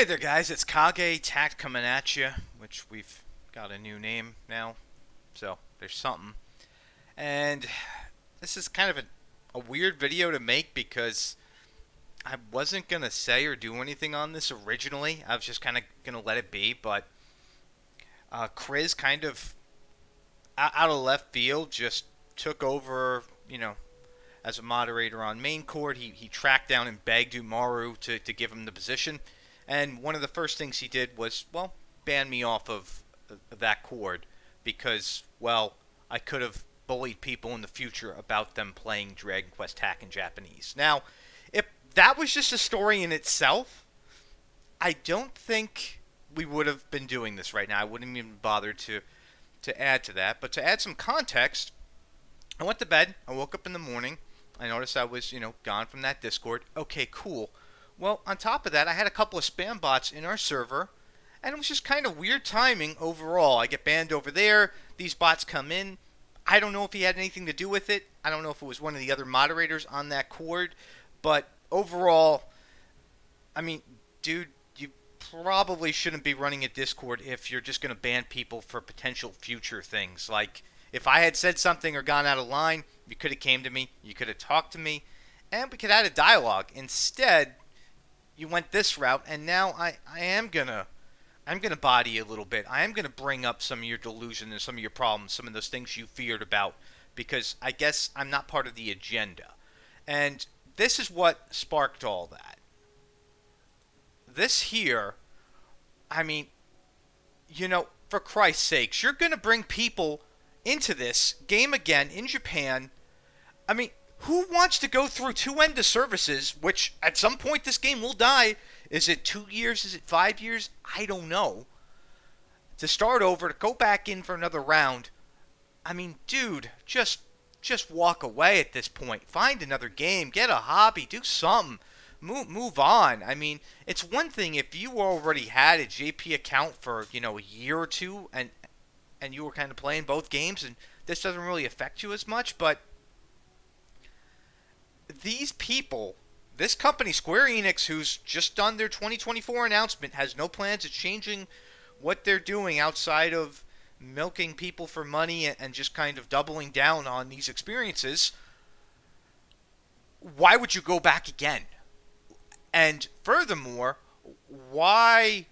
Hey there, guys. It's Kage Tact coming at you, which we've got a new name now, so there's something. And this is kind of a weird video to make because I wasn't going to say or do anything on this originally. I was just kind of going to let it be, but Chris kind of out of left field just took over, as a moderator on main court. He tracked down and begged Umaru to give him the position. And one of the first things he did was, well, ban me off of that court because, well, I could have bullied people in the future about them playing Dragon Quest Hack in Japanese. Now, if that was just a story in itself, I don't think we would have been doing this right now. I wouldn't even bother to add to that. But to add some context, I went to bed. I woke up in the morning. I noticed I was, gone from that Discord. Okay, cool. Well, on top of that, I had a couple of spam bots in our server, and it was just kind of weird timing overall. I get banned over there. These bots come in. I don't know if he had anything to do with it. I don't know if it was one of the other moderators on that court. But overall, I mean, dude, you probably shouldn't be running a Discord if you're just going to ban people for potential future things. Like, if I had said something or gone out of line, you could have came to me, you could have talked to me, and we could have had a dialogue. Instead, you went this route, and now I'm gonna body you a little bit. I am gonna bring up some of your delusion and some of your problems, some of those things you feared about, because I guess I'm not part of the agenda. And this is what sparked all that. This here, I mean, for Christ's sakes, you're gonna bring people into this game again in Japan. I mean, who wants to go through two end of services, which at some point this game will die? Is it 2 years? Is it 5 years? I don't know. To start over, to go back in for another round. I mean, dude, just walk away at this point. Find another game. Get a hobby. Do something. Move on. I mean, it's one thing if you already had a JP account for, a year or two and you were kind of playing both games and this doesn't really affect you as much, but these people, this company, Square Enix, who's just done their 2024 announcement, has no plans of changing what they're doing outside of milking people for money and just kind of doubling down on these experiences. Why would you go back again? And furthermore, why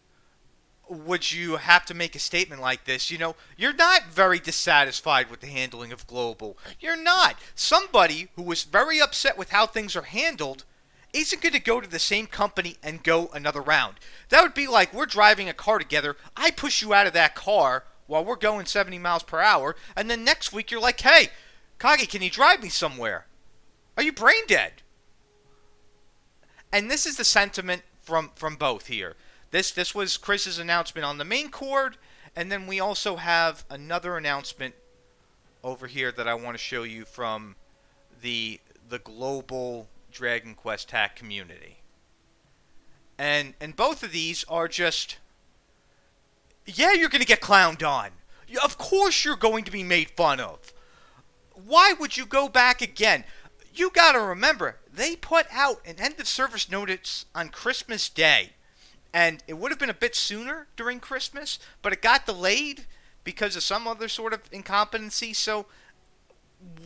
would you have to make a statement like this? You're not very dissatisfied with the handling of Global. You're not. Somebody who was very upset with how things are handled isn't going to go to the same company and go another round. That would be like we're driving a car together. I push you out of that car while we're going 70 miles per hour, and then next week you're like, hey, Kage, can you drive me somewhere? Are you brain dead? And this is the sentiment from both here. This was Chris's announcement on the main court, and then we also have another announcement over here that I want to show you from the global Dragon Quest Hack community. And both of these are just, yeah, you're going to get clowned on. Of course you're going to be made fun of. Why would you go back again? You got to remember, they put out an end of service notice on Christmas Day. And it would have been a bit sooner during Christmas, but it got delayed because of some other sort of incompetency. So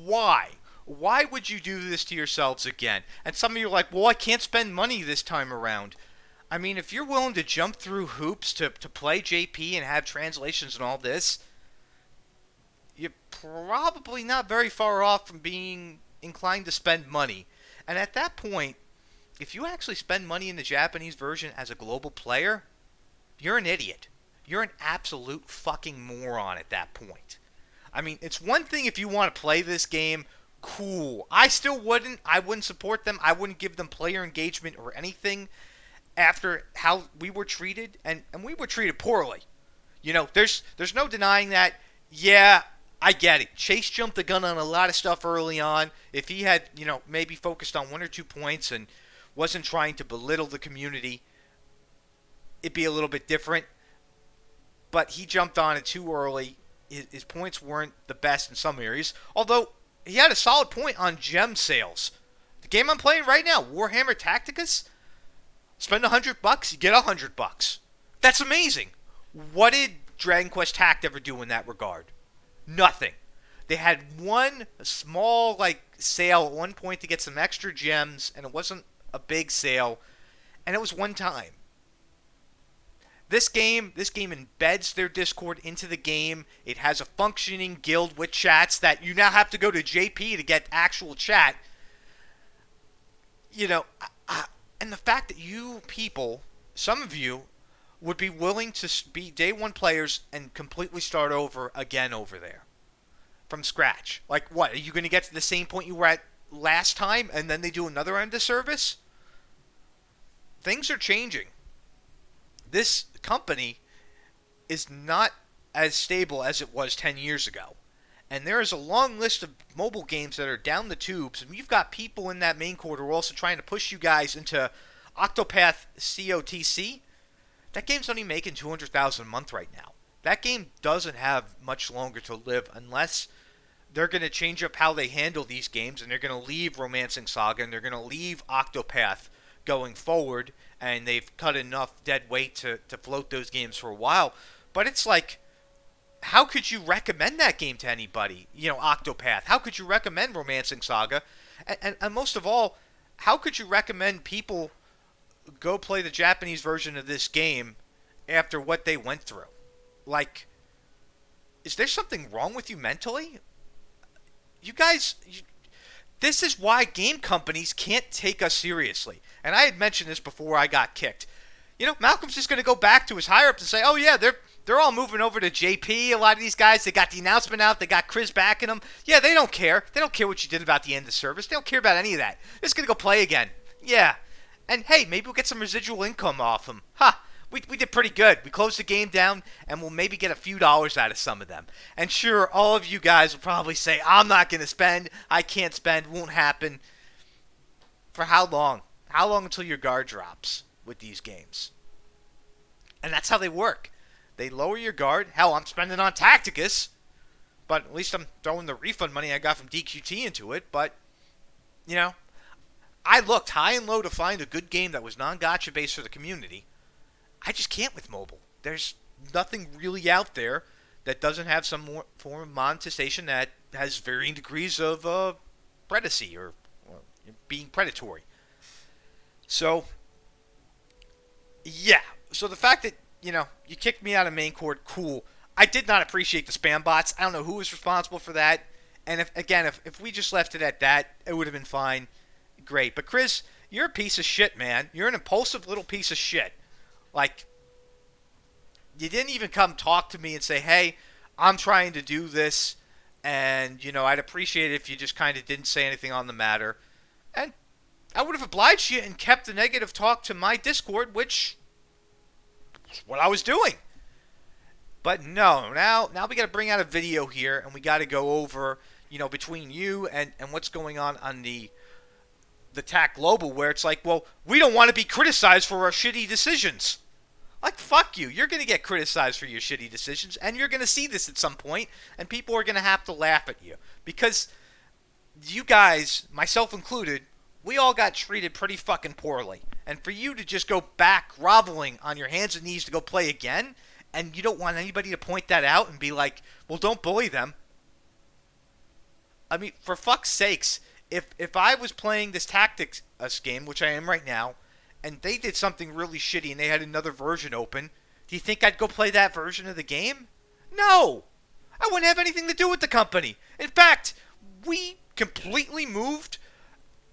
why? Why would you do this to yourselves again? And some of you are like, well, I can't spend money this time around. I mean, if you're willing to jump through hoops to play JP and have translations and all this, you're probably not very far off from being inclined to spend money. And at that point, if you actually spend money in the Japanese version as a global player, you're an idiot. You're an absolute fucking moron at that point. I mean, it's one thing if you want to play this game, cool. I still wouldn't. I wouldn't support them. I wouldn't give them player engagement or anything after how we were treated, and we were treated poorly. There's no denying that. Yeah, I get it. Chase jumped the gun on a lot of stuff early on. If he had, maybe focused on 1 or 2 points and wasn't trying to belittle the community, it'd be a little bit different. But he jumped on it too early. His points weren't the best in some areas. Although, he had a solid point on gem sales. The game I'm playing right now, Warhammer Tacticus, Spend $100, you get $100. That's amazing. What did Dragon Quest Tact ever do in that regard? Nothing. They had one small sale at one point to get some extra gems, and it wasn't a big sale, and it was one time. This game embeds their Discord into the game. It has a functioning guild with chats that you now have to go to JP to get actual chat. And the fact that you people, some of you, would be willing to be day one players and completely start over again over there from scratch. Like, what? Are you going to get to the same point you were at last time and then they do another end of service? Things are changing. This company is not as stable as it was 10 years ago. And there is a long list of mobile games that are down the tubes. And you've got people in that main court who are also trying to push you guys into Octopath COTC. That game's only making $200,000 a month right now. That game doesn't have much longer to live unless they're going to change up how they handle these games, and they're going to leave Romancing Saga, and they're going to leave Octopath going forward, and they've cut enough dead weight to float those games for a while. But it's like, how could you recommend that game to anybody? Octopath. How could you recommend Romancing Saga? And most of all, how could you recommend people go play the Japanese version of this game after what they went through? Like, is there something wrong with you mentally? You guys, this is why game companies can't take us seriously. And I had mentioned this before I got kicked. Malcolm's just going to go back to his higher-ups and say, oh yeah, they're all moving over to JP. A lot of these guys, they got the announcement out. They got Chris backing them. Yeah, they don't care. They don't care what you did about the end of service. They don't care about any of that. They're just going to go play again. Yeah. And hey, maybe we'll get some residual income off them. We did pretty good. We closed the game down, and we'll maybe get a few dollars out of some of them. And sure, all of you guys will probably say, I'm not going to spend. I can't spend. Won't happen. For how long? How long until your guard drops with these games? And that's how they work. They lower your guard. Hell, I'm spending on Tacticus. But at least I'm throwing the refund money I got from DQT into it. But, I looked high and low to find a good game that was non-gacha based for the community. I just can't with mobile. There's nothing really out there that doesn't have some more form of monetization that has varying degrees of predacy or being predatory. So, yeah. So the fact that, you kicked me out of main court, cool. I did not appreciate the spam bots. I don't know who was responsible for that. And if we just left it at that, it would have been fine. Great. But Chris, you're a piece of shit, man. You're an impulsive little piece of shit. Like, you didn't even come talk to me and say, hey, I'm trying to do this, and, I'd appreciate it if you just kind of didn't say anything on the matter. And I would have obliged you and kept the negative talk to my Discord, which is what I was doing. But no, now we got to bring out a video here, and we got to go over, between you and what's going on the TAC Global, where it's like, well, we don't want to be criticized for our shitty decisions. Like, fuck you. You're going to get criticized for your shitty decisions, and you're going to see this at some point, and people are going to have to laugh at you. Because you guys, myself included, we all got treated pretty fucking poorly. And for you to just go back groveling on your hands and knees to go play again, and you don't want anybody to point that out and be like, well, don't bully them. I mean, for fuck's sakes, if I was playing this Tactics game, which I am right now, and they did something really shitty and they had another version open, do you think I'd go play that version of the game? No! I wouldn't have anything to do with the company. In fact, we completely moved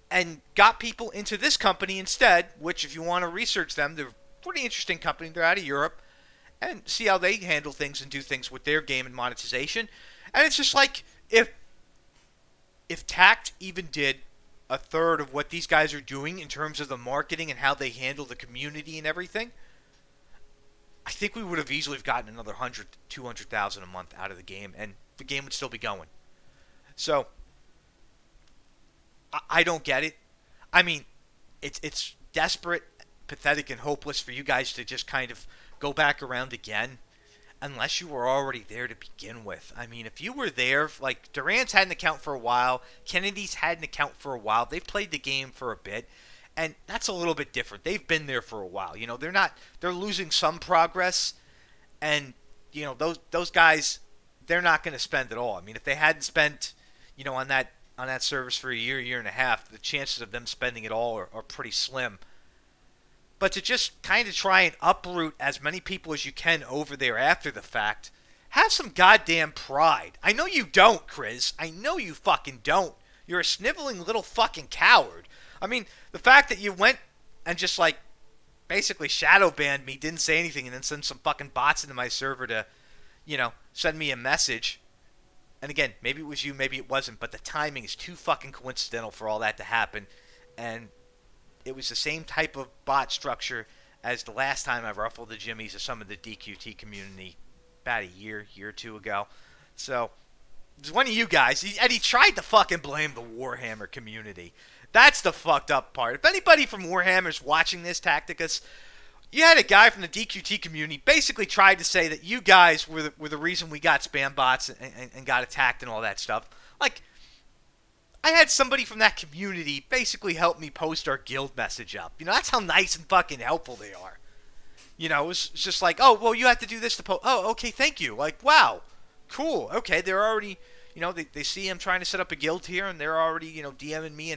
and got people into this company instead, which if you want to research them, they're a pretty interesting company. They're out of Europe, and see how they handle things and do things with their game and monetization. And it's just like, if Tact even did a third of what these guys are doing in terms of the marketing and how they handle the community and everything, I think we would have easily gotten another 100 to 200,000 a month out of the game, and the game would still be going. So, I don't get it. I mean, it's desperate, pathetic, and hopeless for you guys to just kind of go back around again, unless you were already there to begin with. I mean, if you were there, like, Durant's had an account for a while, Kennedy's had an account for a while, they've played the game for a bit, And that's a little bit different. They've been there for a while. They're losing some progress, and those guys, they're not going to spend it all. I mean, if they hadn't spent, on that service for a year and a half, the chances of them spending it all are pretty slim. But to just kind of try and uproot as many people as you can over there after the fact, have some goddamn pride. I know you don't, Chris. I know you fucking don't. You're a sniveling little fucking coward. I mean, the fact that you went and just basically shadow banned me, didn't say anything, and then sent some fucking bots into my server to, send me a message. And again, maybe it was you, maybe it wasn't, but the timing is too fucking coincidental for all that to happen. And it was the same type of bot structure as the last time I ruffled the jimmies of some of the DQT community about a year or two ago. So, it was one of you guys, and he tried to fucking blame the Warhammer community. That's the fucked up part. If anybody from Warhammer's watching this, Tacticus, you had a guy from the DQT community basically tried to say that you guys were the reason we got spam bots and got attacked and all that stuff. I had somebody from that community basically help me post our guild message up. That's how nice and fucking helpful they are. It was just like, oh, well, you have to do this to post. Oh, okay, thank you. Wow, cool. Okay, they're already, they see I'm trying to set up a guild here, and they're already, DMing me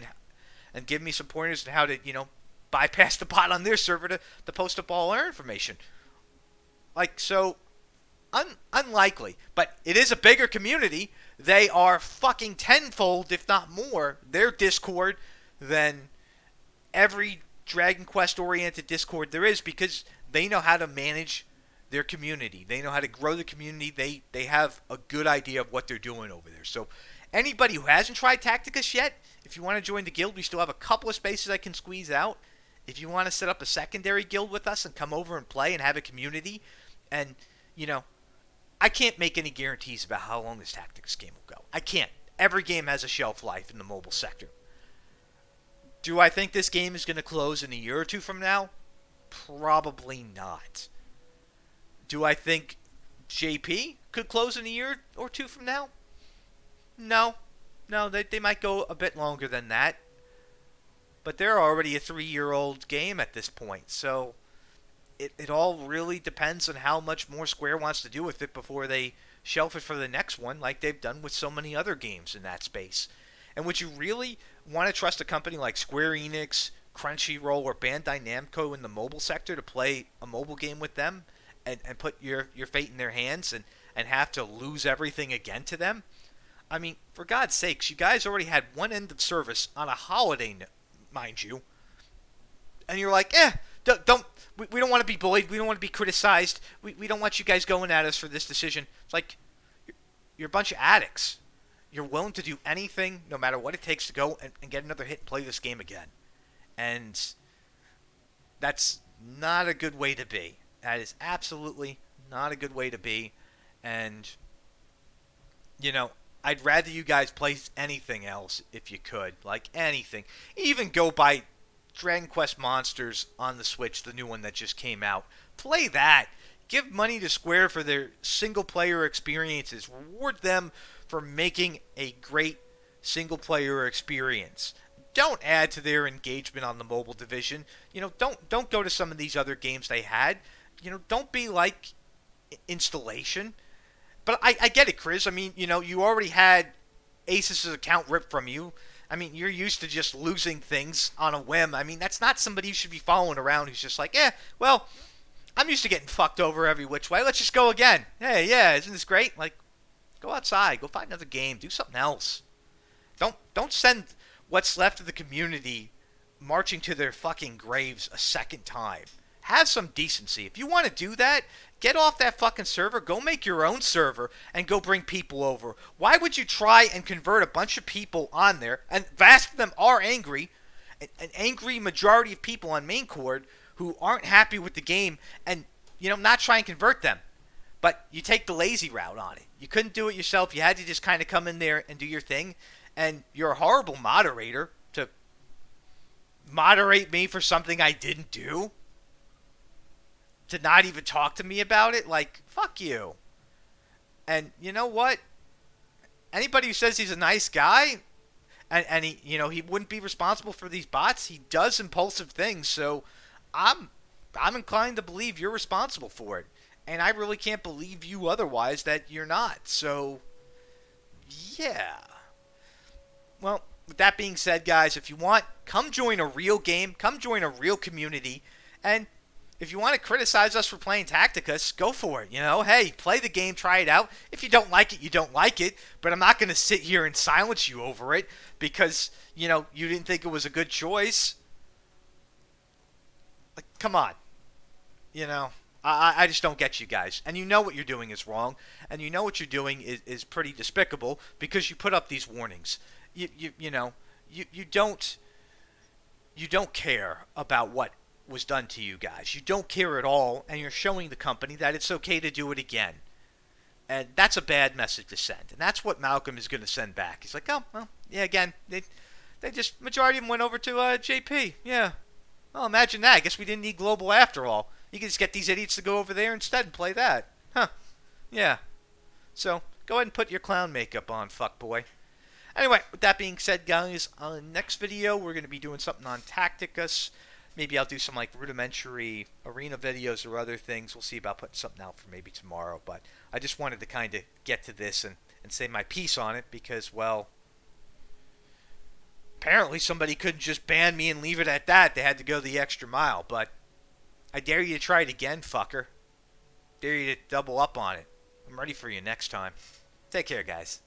and giving me some pointers on how to, bypass the bot on their server to post up all our information. So, unlikely. But it is a bigger community. They are fucking tenfold, if not more, their Discord than every Dragon Quest-oriented Discord there is, because they know how to manage their community. They know how to grow the community. They have a good idea of what they're doing over there. So, anybody who hasn't tried Tacticus yet, if you want to join the guild, we still have a couple of spaces I can squeeze out. If you want to set up a secondary guild with us and come over and play and have a community, and, I can't make any guarantees about how long this Tactics game will go. I can't. Every game has a shelf life in the mobile sector. Do I think this game is going to close in a year or two from now? Probably not. Do I think JP could close in a year or two from now? No. No, they might go a bit longer than that. But they're already a 3-year-old game at this point, so it all really depends on how much more Square wants to do with it before they shelf it for the next one, like they've done with so many other games in that space. And would you really want to trust a company like Square Enix, Crunchyroll, or Bandai Namco in the mobile sector to play a mobile game with them and put your fate in their hands and have to lose everything again to them? I mean, for God's sakes, you guys already had one end of service on a holiday, mind you, and you're like, we don't want to be bullied, we don't want to be criticized, we don't want you guys going at us for this decision. It's like, you're a bunch of addicts. You're willing to do anything, no matter what it takes to go and get another hit and play this game again. And that's not a good way to be. That is absolutely not a good way to be. And, I'd rather you guys play anything else if you could. Like anything. Even go buy Dragon Quest Monsters on the Switch, the new one that just came out. Play that. Give money to Square for their single-player experiences. Reward them for making a great single-player experience. Don't add to their engagement on the mobile division. Don't go to some of these other games they had. Don't be like Installation. But I get it, Chris. I mean, you already had Asus's account ripped from you. I mean, you're used to just losing things on a whim. I mean, that's not somebody you should be following around who's just like, well, I'm used to getting fucked over every which way. Let's just go again. Hey, yeah, isn't this great? Go outside. Go find another game. Do something else. Don't send what's left of the community marching to their fucking graves a second time. Have some decency. If you want to do that, get off that fucking server, go make your own server, and go bring people over. Why would you try and convert a bunch of people on there, and vast of them are angry, an angry majority of people on main cord who aren't happy with the game, and, not try and convert them. But you take the lazy route on it. You couldn't do it yourself. You had to just kind of come in there and do your thing, and you're a horrible moderator to moderate me for something I didn't do. To not even talk to me about it, fuck you. And you know what? Anybody who says he's a nice guy, and he, he wouldn't be responsible for these bots. He does impulsive things, so I'm I'm inclined to believe you're responsible for it, and I really can't believe you otherwise that you're not. So, yeah. Well, with that being said, guys, if you want, come join a real game, come join a real community, and if you want to criticize us for playing Tacticus, go for it. Hey, play the game, try it out. If you don't like it, you don't like it. But I'm not going to sit here and silence you over it because, you didn't think it was a good choice. Like, come on. I just don't get you guys. And you know what you're doing is wrong. And you know what you're doing is pretty despicable because you put up these warnings. You don't care about what was done to you guys. You don't care at all, and you're showing the company that it's okay to do it again. And that's a bad message to send. And that's what Malcolm is going to send back. He's like, oh, well, yeah, again, they just, majority of them went over to JP. Yeah. Well, imagine that. I guess we didn't need global after all. You can just get these idiots to go over there instead and play that. Huh. Yeah. So, go ahead and put your clown makeup on, fuckboy. Anyway, with that being said, guys, on the next video, we're going to be doing something on Tacticus. Maybe I'll do some rudimentary arena videos or other things. We'll see about putting something out for maybe tomorrow. But I just wanted to kind of get to this and say my piece on it because, well, apparently somebody couldn't just ban me and leave it at that. They had to go the extra mile. But I dare you to try it again, fucker. Dare you to double up on it. I'm ready for you next time. Take care, guys.